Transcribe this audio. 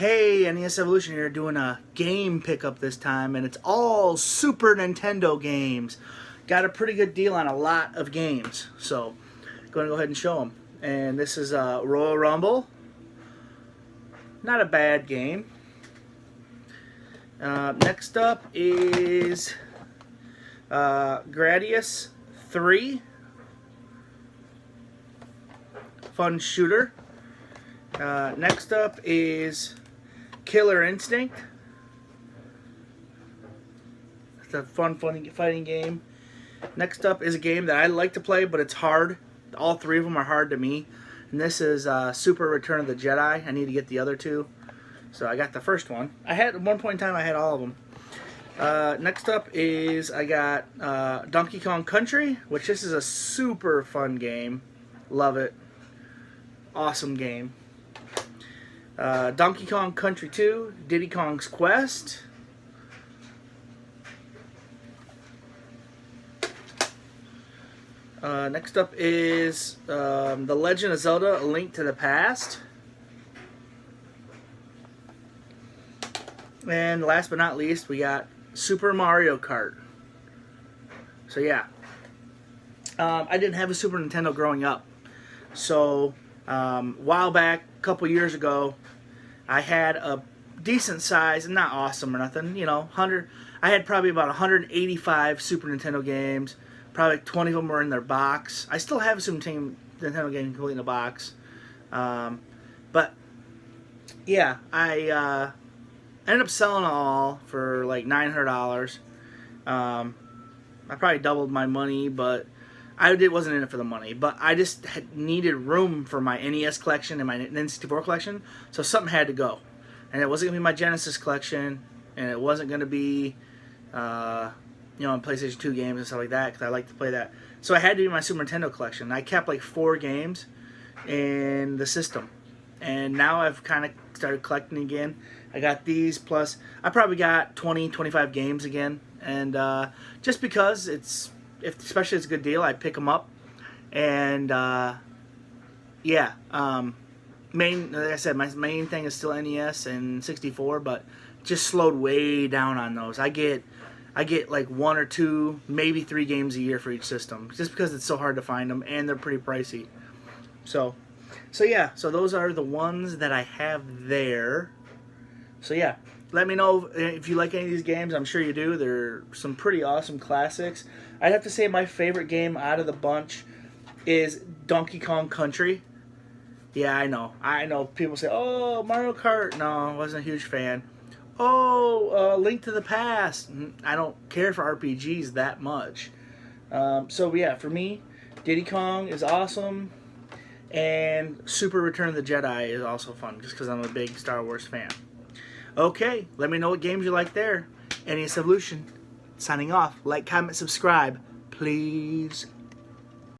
Hey, NES Evolution here, doing a game pickup this time, and it's all Super Nintendo games. Got a pretty good deal on a lot of games, so going to go ahead and show them. And this is Royal Rumble. Not a bad game. Next up is Gradius 3. Fun shooter. Next up is Killer Instinct. It's a fun fighting game. Next up is a game that I like to play, but it's hard. All three of them are hard to me. And this is Super Return of the Jedi. I need to get the other two. So I got the first one. At one point in time, I had all of them. Next up is I got Donkey Kong Country, which this is a super fun game. Love it. Awesome game. Donkey Kong Country 2, Diddy Kong's Quest. Next up is The Legend of Zelda: A Link to the Past. And last but not least, we got Super Mario Kart. So yeah, I didn't have a Super Nintendo growing up. So a while back, a couple years ago, I had a decent size, not awesome or nothing, you know, I had probably about 185 Super Nintendo games. Probably 20 of them were in their box. I still have a Super Nintendo game complete in a box. But yeah, I ended up selling them all for like $900. I probably doubled my money, but I wasn't in it for the money. But I just needed room for my NES collection and my N64 collection, so something had to go. And it wasn't going to be my Genesis collection, and it wasn't going to be, PlayStation 2 games and stuff like that, because I like to play that. So I had to do my Super Nintendo collection. I kept like 4 games in the system. And now I've kind of started collecting again. I got these, plus I probably got 20, 25 games again. And just because especially it's a good deal, I pick them up. And yeah, like I said, my main thing is still NES and 64, but just slowed way down on those. I get like 1 or 2, maybe 3 games a year for each system, just because it's so hard to find them and they're pretty pricey. So yeah, so those are the ones that I have there. So yeah, let me know if you like any of these games. I'm sure you do. They're some pretty awesome classics. I'd have to say my favorite game out of the bunch is Donkey Kong Country. Yeah, I know. People say, oh, Mario Kart. No, I wasn't a huge fan. Oh, Link to the Past. I don't care for RPGs that much. So yeah, for me, Diddy Kong is awesome. And Super Return of the Jedi is also fun, just because I'm a big Star Wars fan. Okay, let me know what games you like there. NES Evolution, signing off. Like, comment, subscribe, please.